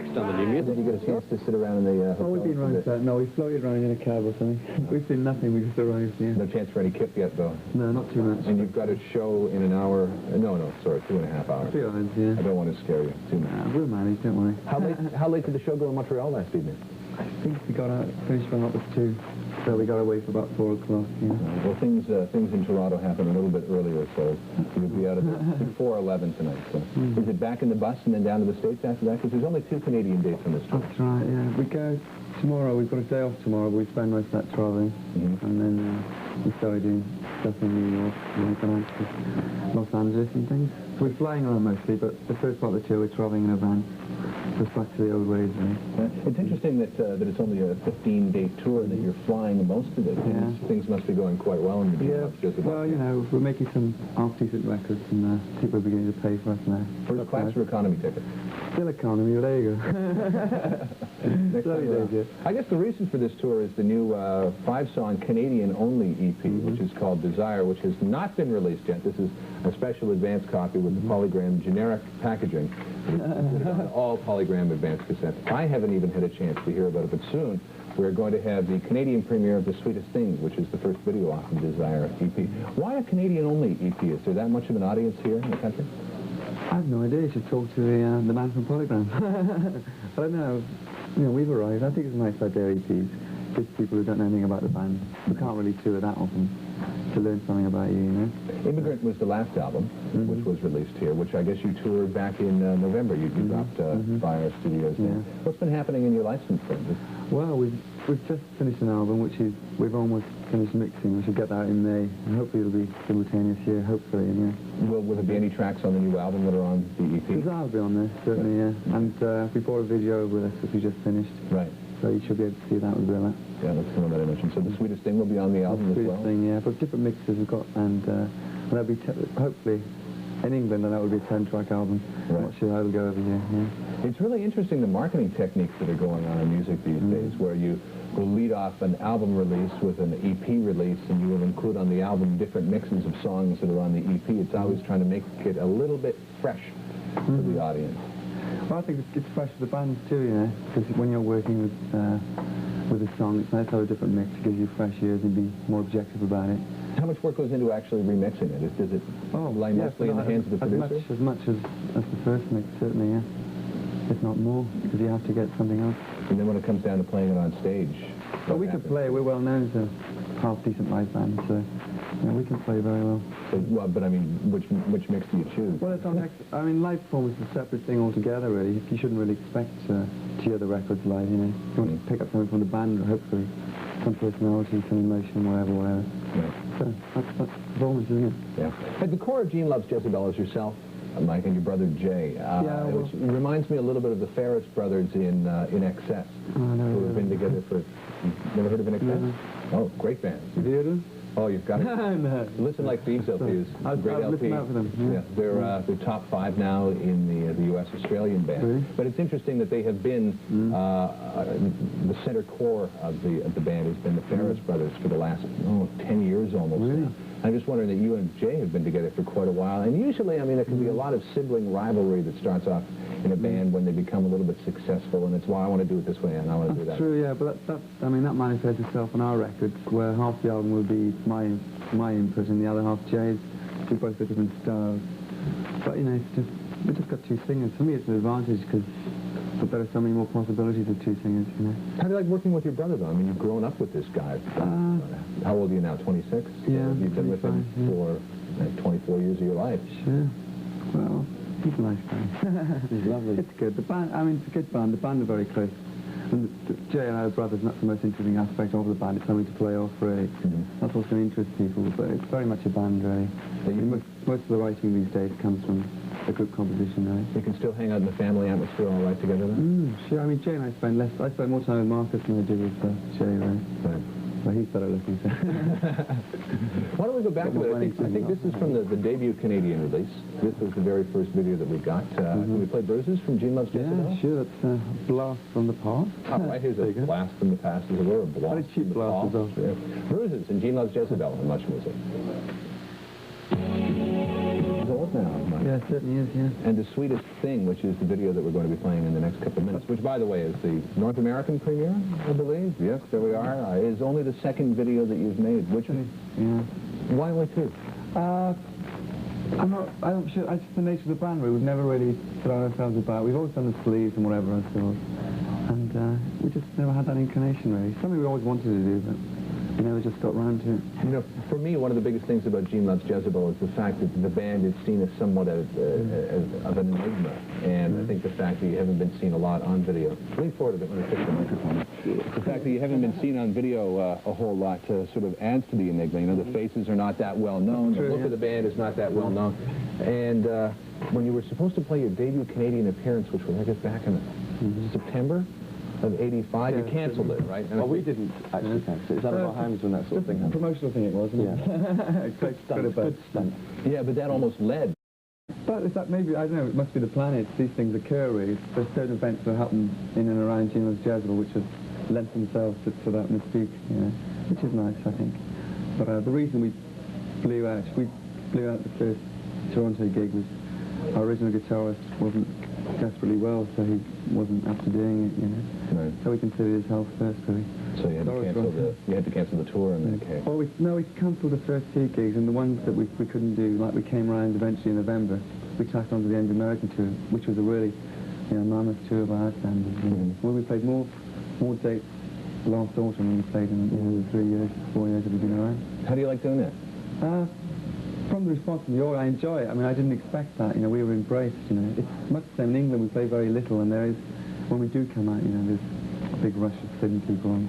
next on the new music. Did you get a chance to sit around in the hotel? Oh, we've been around that. No, we floated around in a cab or something. We've seen nothing. We just arrived, yeah. No chance for any kip yet, though? No, not too much. And you've got a show in an hour... No, sorry, 2.5 hours. 3 hours, yeah. I don't want to scare you too much. We'll manage, don't worry. How late did the show go in Montreal last evening? I think we got out, finished around up at 2. So we got away for about 4 o'clock, yeah. Well, things in Toronto happen a little bit earlier, so you'll be out of it before 11 tonight. So. Is it back in the bus and then down to the States after that? Because there's only 2 Canadian dates on this trip. That's right, yeah. We go tomorrow. We've got a day off tomorrow, but we spend most of that traveling. And then we started doing stuff in New York, and we've gone out to Los Angeles and things. So we're flying around mostly, but the first part of the tour we're traveling in a van. Just back to the old ways, really. It's interesting that it's only a 15-day tour and that you're flying most of it. Yeah. Things must be going quite well in the Jezebel. Well, you know, we're making some half-decent records, and people are beginning to pay for us now. First class or economy ticket? Still economy, well, there you go. I guess the reason for this tour is the new 5-song Canadian-only EP, which is called Desire, which has not been released yet. This is a special advance copy with the Polygram generic packaging. All Polygram advance cassettes. I haven't even had a chance to hear about it, but soon we're going to have the Canadian premiere of The Sweetest Things, which is the first video off the Desire EP. Why a Canadian-only EP? Is there that much of an audience here in the country? I have no idea. You should talk to the man from Polygram. I don't know. You know, we've arrived. I think it's a nice idea, EPs. Gives people who don't know anything about the band, who can't really tour that often, to learn something about you, you know? Immigrant was the last album, which was released here, which I guess you toured back in November. You dropped by our studios there. What's been happening in your life since then? Well, we've just finished an album, which is, we've almost finished mixing. We should get that out in May, and hopefully it'll be simultaneous here, hopefully, yeah. Will there be any tracks on the new album that are on the EP? That'll be on there, certainly, yeah. And we brought a video with us, which we just finished. Right. So you should be able to see that with Bella. Yeah, that's the one that I mentioned. So The Sweetest Thing will be on the album as well? The Sweetest Thing, yeah. But different mixes we've got, and that'll be, hopefully, in England, and that will be a 10-track album. Right. I'm not sure how it'll go over here, yeah. It's really interesting, the marketing techniques that are going on in music these days, where you will lead off an album release with an EP release, and you will include on the album different mixes of songs that are on the EP. It's always trying to make it a little bit fresh to the audience. Well, I think it's fresh for the bands too, you know, because when you're working with a song, it's nice to have a different mix. It gives you fresh ears and be more objective about it. How much work goes into actually remixing it? Does it lie mostly in the hands of the producer? As much as the first mix, certainly, yeah. If not more, because you have to get something else. And then when it comes down to playing it on stage? Well, we can play. We're well known as a half-decent live band, so yeah, we can play very well. Well, but I mean, which mix do you choose? Well, it's on I mean, live performance is a separate thing altogether, really. You shouldn't really expect to hear the records live, you know. You want to pick up something from the band, or hopefully some personality, some emotion, whatever. Right. So that's performance, isn't it? Yeah. At the core of Gene Loves Jezebel is yourself, Mike, and your brother Jay, which reminds me a little bit of the Ferris brothers in Excess, who have been together for... Never heard of In Excess? No. Oh, great band. Have you heard of them? Oh, you've got it. No. Listen Like Thieves LP is a great LP. Listen out for them. Yeah, they're top 5 now in the U.S. Australian band. Really? But it's interesting that they have been the center core of the band has been the Ferris brothers for the last 10 years almost. Really? I'm just wondering that you and Jay have been together for quite a while, and usually, I mean, there can be a lot of sibling rivalry that starts off in a band when they become a little bit successful, and it's why I want to do it this way, and I want to do that. That's true, yeah, but I mean, that manifests itself on our records, where half the album will be my input, and the other half Jay's. We both got different styles. But, you know, we just got 2 singers. For me, it's an advantage, because there are so many more possibilities of 2 singers, you know. How do you like working with your brother, though? I mean, you've grown up with this guy. How old are you now, 26? Yeah, you've been with him for 24 years of your life. Sure. Well, he's a nice guy. He's lovely. It's good. The band, I mean, it's a good band. The band are very close. And Jay and our brothers, that's the most interesting aspect of the band. It's something to play off, really. That's what's going to interest people, but it's very much a band, really. Most of the writing these days comes from a group composition, really. You can still hang out in the family atmosphere all right together, then? Sure. I mean, Jay and I spend more time with Marcus than I do with Jay, really. Right. Well, he's better looking, so. Why don't we go back to it? I think this is from the debut Canadian release. This was the very first video that we got. Can we play Bruises from Gene Loves Jezebel? Yeah, sure. That's a blast from the past. All right, here's a blast from the past, as it were. A blast cheap blast as well. Bruises and Gene Loves Jezebel and much music. now. Mike. Yeah, it certainly is, yeah. And The Sweetest Thing, which is the video that we're going to be playing in the next couple of minutes, which, by the way, is the North American premiere, I believe. Yes, there we are. Is only the second video that you've made. Which one? Yeah. Why only two? I'm not sure. It's just the nature of the band, really. We've never really thrown ourselves about. We've always done the sleeves and whatever, I suppose. And we just never had that inclination, really. Something we always wanted to do, but we never just got round to it. You know, for me, one of the biggest things about Gene Loves Jezebel is the fact that the band is seen as somewhat of an enigma. And I think the fact that you haven't been seen a lot on video. Lean forward a bit when I fix the microphone. The fact that you haven't been seen on video a whole lot sort of adds to the enigma. You know, the faces are not that well known. The look of the band is not that well known. And when you were supposed to play your debut Canadian appearance, which was, I guess, back in September of '85, you canceled it, right? And well, we didn't actually cancel it. It's out of our hands when that sort of thing happened. Promotional thing it was, wasn't it? Yeah. Good stunt. Yeah, but that almost led. But is that maybe, I don't know, it must be the planets. These things occur, really. There's certain events that happen in and around Gene Loves Jezebel which have lent themselves to that mystique, you know, which is nice, I think. But the reason we blew out the first Toronto gig was our original guitarist wasn't desperately well, so he wasn't up to doing it, you know. Right. So we considered his health first, really. So you had to cancel the tour in that case. Well, we cancelled the first two gigs, and the ones that we couldn't do, like we came around eventually in November, we tacked onto the Anglo-American tour, which was a really, you know, mammoth tour by our standards. Well, we played more dates last autumn than we played in the 3 years, 4 years that we've been around. How do you like doing that? From the response from the audience, I enjoy it. I mean, I didn't expect that. You know, we were embraced. You know, it's much the same in England. We play very little, and there is, when we do come out, you know, there's a big rush of thin people on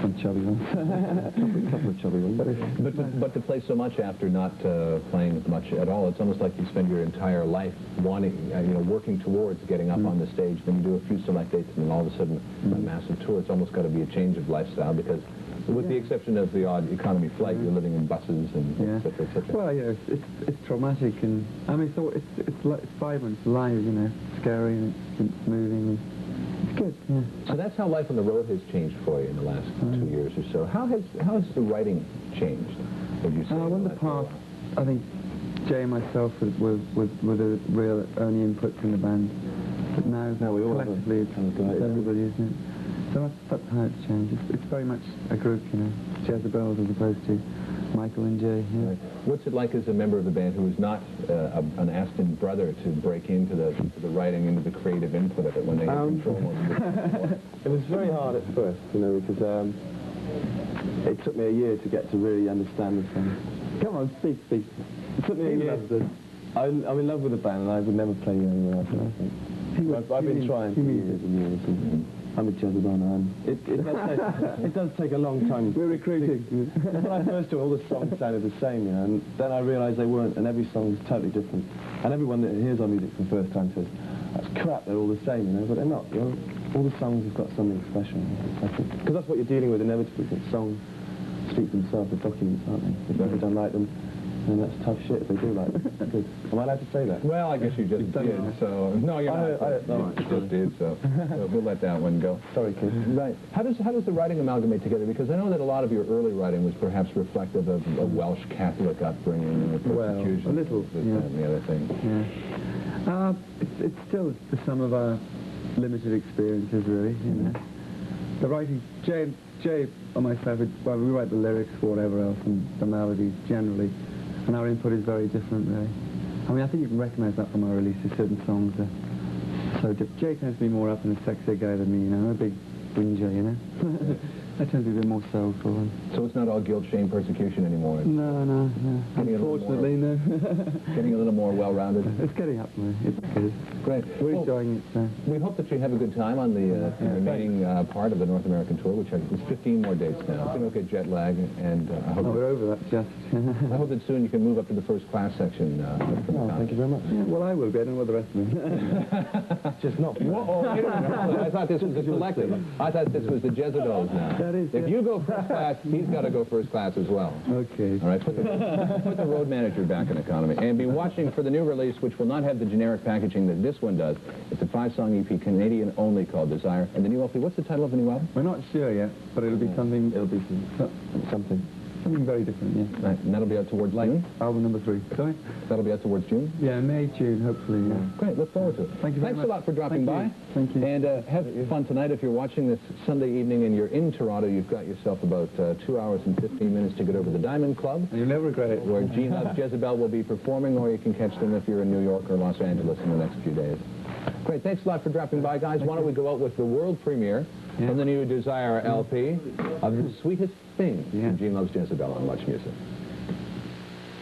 some chubby ones, a couple of chubby ones. But to play so much after not playing much at all, it's almost like you spend your entire life wanting, you know, working towards getting up on the stage. Then you do a few select dates, and then all of a sudden, a massive tour. It's almost got to be a change of lifestyle because. With the exception of the odd economy flight, you're living in buses and et cetera, et cetera. Well, yeah, it's traumatic, and I mean, it's vibrant, it's live, you know, scary, and it's moving, and it's good. Yeah. So that's how life on the road has changed for you in the last 2 years or so. How has the writing changed? Would you say? Well, in the past, I think Jay and myself were the real only inputs in the band, but now we all collectively it's everybody, isn't it? So that's how it's changed. It's very much a group, you know, Jezebel as opposed to Michael and Jay. Yeah. Right. What's it like as a member of the band who is not an Aston brother to break into the writing, into the creative input of it when they have control over it? It was very hard at first, you know, because it took me a year to get to really understand the thing. Come on, speak. It took me a year. I'm in love with the band, and I would never play anywhere else, I think. I've been trying for years and years. And I'm a Jezebel now, and it does take a long time. We're recruiting. When I first do it, all the songs sounded the same, you know, and then I realised they weren't, and every song is totally different. And everyone that hears our music for the first time says, that's crap, they're all the same, you know, but they're not. You know, all the songs have got something special, I think. Because that's what you're dealing with inevitably. Songs speak for themselves, they're documents, aren't they? If they don't like them, then that's tough shit if they do like them. Good. Am I allowed to say that? Well, I guess you just did, so... No, you're not. No, you just did, so we'll let that one go. Sorry, kid. Right. How does the writing amalgamate together? Because I know that a lot of your early writing was perhaps reflective of a Welsh Catholic upbringing and persecution. Well, a little, and the other thing. Yeah. It's still the sum of our limited experiences, really, you know. The writing, Jay and myself, well, we write the lyrics for whatever else, and the melodies generally. And our input is very different, really. I mean, I think you can recognise that from our releases. Certain songs are so different. Jay tends to be more up and a sexier guy than me, you know. I'm a big whinger, you know. I tend to be a bit more soulful. So it's not all guilt, shame, persecution anymore? No. Unfortunately, no. Getting a little more well-rounded? It's getting up there. It's good. Great. We're enjoying it. We hope that you have a good time on the remaining part of the North American tour, which is 15 more dates now. You don't get jet lag, and I hope... we're over that, just. I hope that soon you can move up to the first class section. Thank you very much. Yeah, well, I will be. I don't know what the rest of them. Just not. I thought this was a collective. I thought this was the Jezebels now. If you go first class, he's got to go first class as well. Okay. All right, put the road manager back in economy. And be watching for the new release, which will not have the generic packaging that this one does. It's a 5-song EP, Canadian only, called Desire. And the new LP, what's the title of the new album? We're not sure yet, but it'll be something... It'll be something. Something very different, yeah. Right, and that'll be out towards June? Album number 3. Sorry? That'll be out towards June? Yeah, May, June, hopefully, yeah. Great, look forward to it. Thank you very Thanks much. a lot for dropping by. Thank you. And have fun tonight. If you're watching this Sunday evening and you're in Toronto, you've got yourself about 2 hours and 15 minutes to get over to the Diamond Club. You'll never regret it. Where Gene Loves Jezebel will be performing, or you can catch them if you're in New York or Los Angeles in the next few days. Great, thanks a lot for dropping by, guys. Why don't we go out with the world premiere from the new Desire LP of The Sweetest Thing from Gene Loves Jezebel on Much Music.